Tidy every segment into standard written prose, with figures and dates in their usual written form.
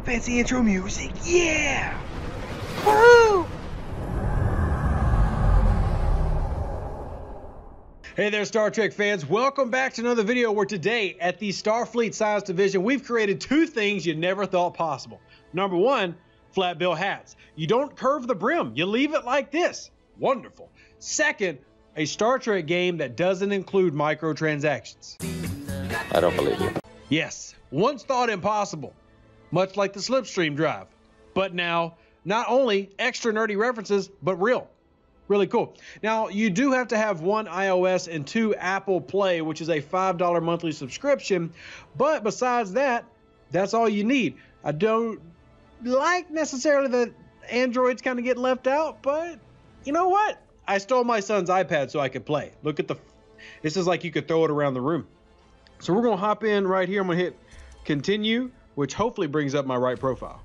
Fancy intro music, yeah! Woo! Hey there, Star Trek fans. Welcome back to another video where today at the Starfleet Science Division, we've created two things you never thought possible. Number one, flat bill hats. You don't curve the brim, you leave it like this. Wonderful. Second, a Star Trek game that doesn't include microtransactions. I don't believe you. Yes, once thought impossible, much like the Slipstream drive. But now, not only extra nerdy references, but real. Really cool. Now, you do have to have one iOS and two Apple Play, which is a $5 monthly subscription. But besides that, that's all you need. I don't like necessarily that Androids kind of get left out, but you know what? I stole my son's iPad so I could play. Look at this is like you could throw it around the room. So we're going to hop in right here. I'm going to hit continue, which hopefully brings up my right profile.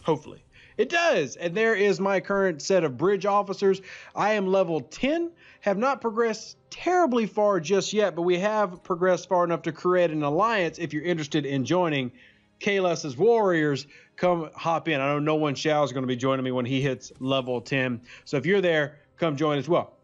Hopefully. It does. And there is my current set of bridge officers. I am level 10, have not progressed terribly far just yet, but we have progressed far enough to create an alliance. If you're interested in joining Kahless Warriors, come hop in. I know No One Shall is going to be joining me when he hits level 10. So if you're there, come join as well.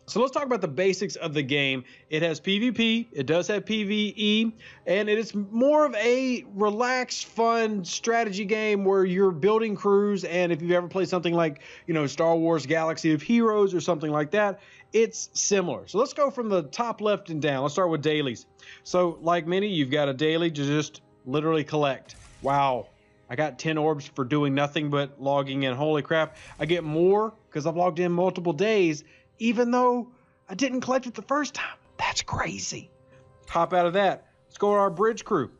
So let's talk about the basics of the game. It has PvP, it does have PvE, and it is more of a relaxed, fun strategy game where you're building crews. And if you've ever played something like, you know, Star Wars Galaxy of Heroes or something like that, it's similar. So let's go from the top left and down. Let's start with dailies. So like many, you've got a daily to just literally collect. Wow. I got 10 orbs for doing nothing but logging in. Holy crap. I get more because I've logged in multiple days, even though I didn't collect it the first time. That's crazy. Hop out of that. Let's go to our bridge crew.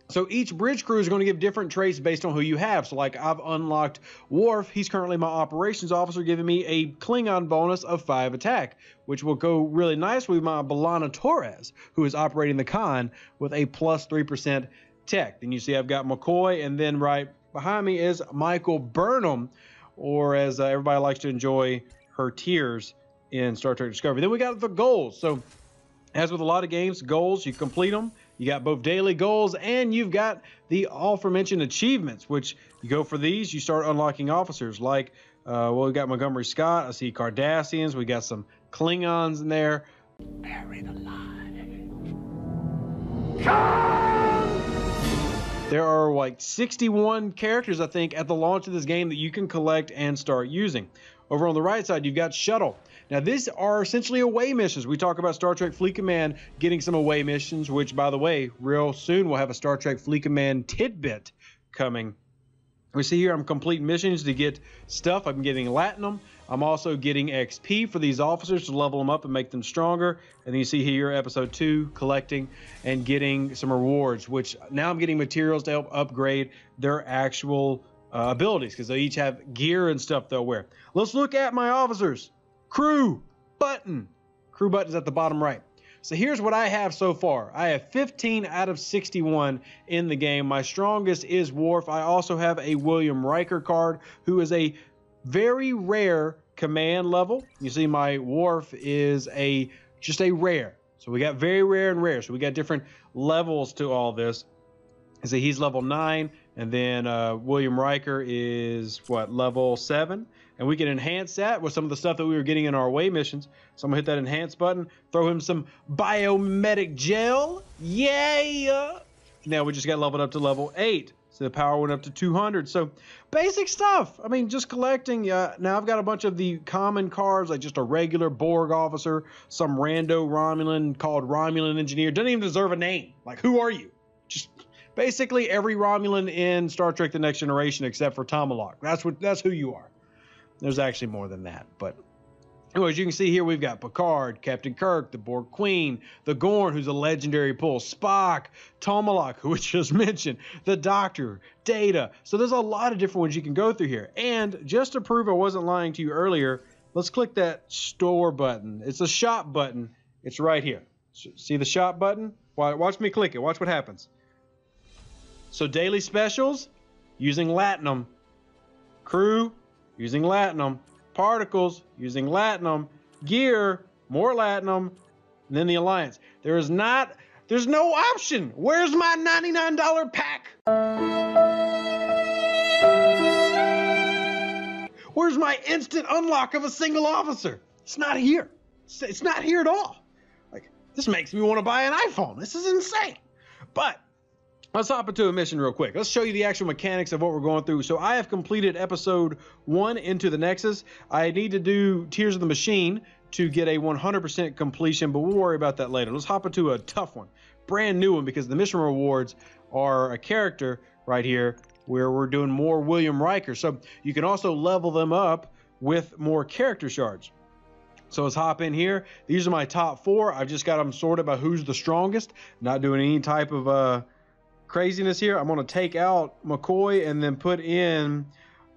So each bridge crew is going to give different traits based on who you have. So like I've unlocked Worf. He's currently my operations officer, giving me a Klingon bonus of 5 attack, which will go really nice with my B'Elanna Torres, who is operating the Khan with a plus 3% tech. Then you see I've got McCoy, and then right behind me is Michael Burnham, or as everybody likes to enjoy her tiers in Star Trek Discovery. Then we got the goals. So as with a lot of games, goals, you complete them. You got both daily goals and you've got the aforementioned achievements, which you go for these, you start unlocking officers like, well, we got Montgomery Scott. I see Cardassians. We got some Klingons in there. Buried alive. There are like 61 characters, I think, at the launch of this game that you can collect and start using. Over on the right side, you've got Shuttle. Now, these are essentially away missions. We talk about Star Trek Fleet Command getting some away missions, which, by the way, real soon we'll have a Star Trek Fleet Command tidbit coming. We see here I'm completing missions to get stuff. I'm getting Latinum. I'm also getting XP for these officers to level them up and make them stronger. And then you see here episode 2, collecting and getting some rewards, which now I'm getting materials to help upgrade their actual abilities, because they each have gear and stuff they'll wear. Let's look at my officers. Crew button. Crew button is at the bottom right. So here's what I have so far. I have 15 out of 61 in the game. My strongest is Worf. I also have a William Riker card, who is a very rare command level. You see my Worf is just a rare. So we got very rare and rare. So we got different levels to all this. So he's level 9, and then William Riker is what, level 7? And we can enhance that with some of the stuff that we were getting in our away missions. So I'm gonna hit that enhance button, throw him some biomedic gel. Yeah! Now we just got leveled up to level 8. So the power went up to 200. So basic stuff. I mean, just collecting. Now I've got a bunch of the common cards, like just a regular Borg officer, some rando Romulan called Romulan Engineer. Doesn't even deserve a name. Like, who are you? Just basically every Romulan in Star Trek The Next Generation except for Tomalak. That's who you are. There's actually more than that, but anyways, you can see here we've got Picard, Captain Kirk, the Borg Queen, the Gorn, who's a legendary pull, Spock, Tomalak, who we just mentioned, the Doctor, Data. So there's a lot of different ones you can go through here. And just to prove I wasn't lying to you earlier, let's click that store button. It's a shop button. It's right here. See the shop button? Watch me click it. Watch what happens. So daily specials, using Latinum. Crew, using Latinum. Particles, using Latinum. Gear, more Latinum. And then the Alliance. There's no option. Where's my $99 pack? Where's my instant unlock of a single officer? It's not here. It's not here at all. Like, this makes me want to buy an iPhone. This is insane. But let's hop into a mission real quick. Let's show you the actual mechanics of what we're going through. So I have completed episode 1 into the Nexus. I need to do Tears of the Machine to get a 100% completion, but we'll worry about that later. Let's hop into a tough one, brand new one, because the mission rewards are a character right here where we're doing more William Riker. So you can also level them up with more character shards. So let's hop in here. These are my top 4. I've just got them sorted by who's the strongest. Not doing any type of craziness here. I'm going to take out McCoy and then put in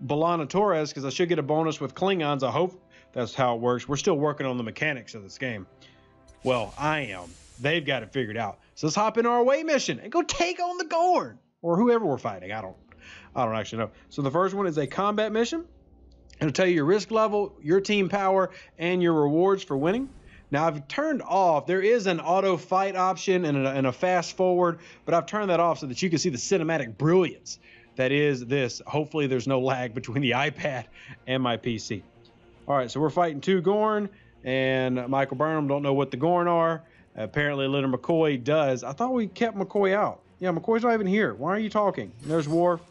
B'Elanna Torres because I should get a bonus with Klingons. I hope that's how it works. We're still working on the mechanics of this game. Well, I am. They've got it figured out. So let's hop in our away mission and go take on the Gorn or whoever we're fighting. I don't actually know. So the first one is a combat mission. It'll tell you your risk level, your team power, and your rewards for winning. Now I've turned off, there is an auto fight option and a fast forward, but I've turned that off so that you can see the cinematic brilliance that is this. Hopefully there's no lag between the iPad and my PC. All right, so we're fighting 2 Gorn, and Michael Burnham don't know what the Gorn are. Apparently Leonard McCoy does. I thought we kept McCoy out. Yeah, McCoy's not even here. Why are you talking? And there's Worf.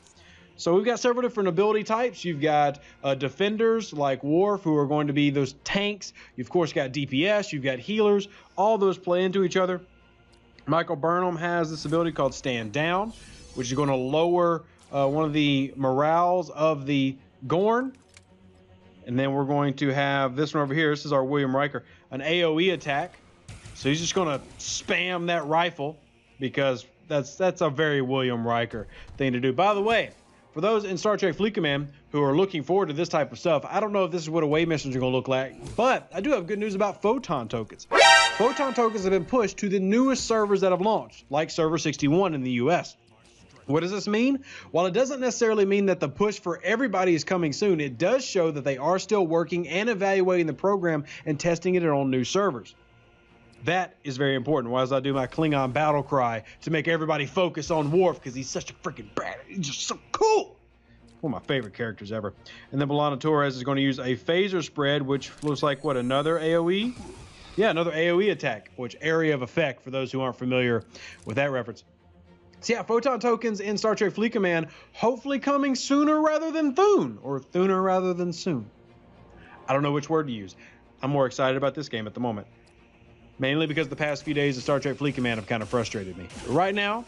So we've got several different ability types. You've got defenders like Worf, who are going to be those tanks. You've, of course, got DPS. You've got healers. All those play into each other. Michael Burnham has this ability called Stand Down, which is going to lower one of the morales of the Gorn. And then we're going to have this one over here. This is our William Riker, an AoE attack. So he's just going to spam that rifle because that's a very William Riker thing to do. By the way, for those in Star Trek Fleet Command who are looking forward to this type of stuff, I don't know if this is what away missions are going to look like, but I do have good news about Photon Tokens. Photon Tokens have been pushed to the newest servers that have launched, like Server 61 in the US. What does this mean? While it doesn't necessarily mean that the push for everybody is coming soon, it does show that they are still working and evaluating the program and testing it on new servers. That is very important. Why as I do my Klingon battle cry to make everybody focus on Worf because he's such a freaking bad. He's just so cool. One of my favorite characters ever. And then B'Elanna Torres is going to use a phaser spread, which looks like what, another AoE? Yeah, another AoE attack, which area of effect for those who aren't familiar with that reference. So yeah, Photon Tokens in Star Trek Fleet Command, hopefully coming sooner rather than Thune, or Thuner rather than soon. I don't know which word to use. I'm more excited about this game at the moment. Mainly because the past few days of Star Trek Fleet Command have kind of frustrated me. But right now,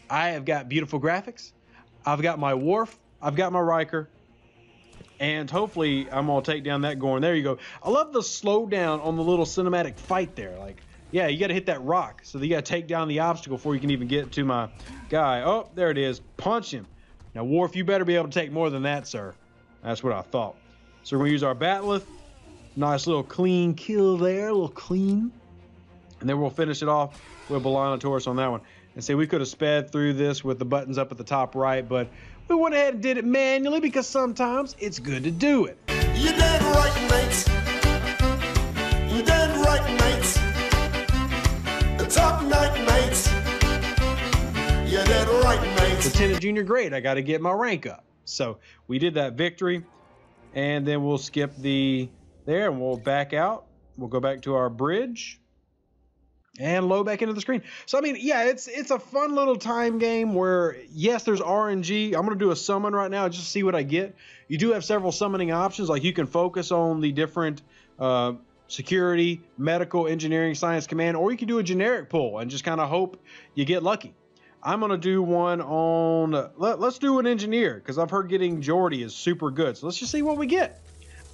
I have got beautiful graphics. I've got my Worf. I've got my Riker. And hopefully, I'm going to take down that Gorn. There you go. I love the slowdown on the little cinematic fight there. Like, yeah, you got to hit that rock. So you got to take down the obstacle before you can even get to my guy. Oh, there it is. Punch him. Now, Worf, you better be able to take more than that, sir. That's what I thought. So we're going to use our Bat'leth. Nice little clean kill there. A little clean. And then we'll finish it off with B'Elanna Torres on that one. And see, we could have sped through this with the buttons up at the top right, but we went ahead and did it manually because sometimes it's good to do it. You did right, mates. You did right, mates. Top night, mates. You did right, mates. Lieutenant Junior Grade, I got to get my rank up. So we did that victory, and then we'll skip there, and we'll back out. We'll go back to our bridge. And load back into the screen. So, I mean, yeah, it's a fun little time game where, yes, there's RNG. I'm going to do a summon right now just to see what I get. You do have several summoning options. Like, you can focus on the different security, medical, engineering, science command, or you can do a generic pull and just kind of hope you get lucky. I'm going to do one on, let's do an engineer, because I've heard getting Geordi is super good. So, let's just see what we get.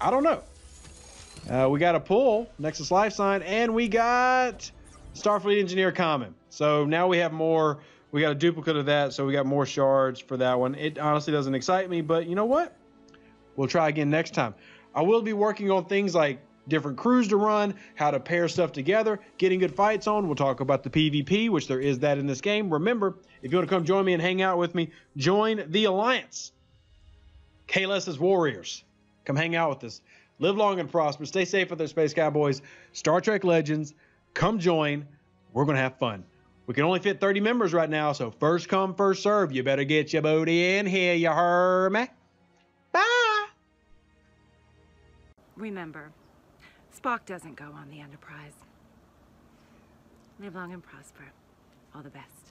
I don't know. We got a pull, Nexus Life Sign, and we got Starfleet Engineer Common. So now we have more. We got a duplicate of that, so we got more shards for that one. It honestly doesn't excite me, but you know what? We'll try again next time. I will be working on things like different crews to run, how to pair stuff together, getting good fights on. We'll talk about the PvP, which there is that in this game. Remember, if you want to come join me and hang out with me, join the Alliance. Kahless Warriors. Come hang out with us. Live long and prosper. Stay safe with their Space Cowboys. Star Trek Legends. Come join. We're going to have fun. We can only fit 30 members right now, so first come, first serve. You better get your booty in here, you heard me? Bye. remember, Spock doesn't go on the Enterprise. Live long and prosper. All the best.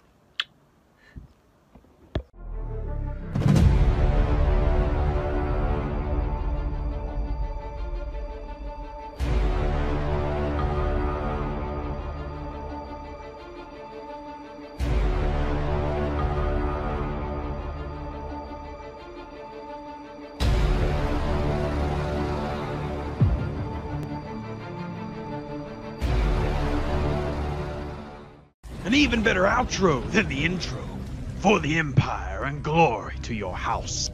An even better outro than the intro for the Empire and glory to your house.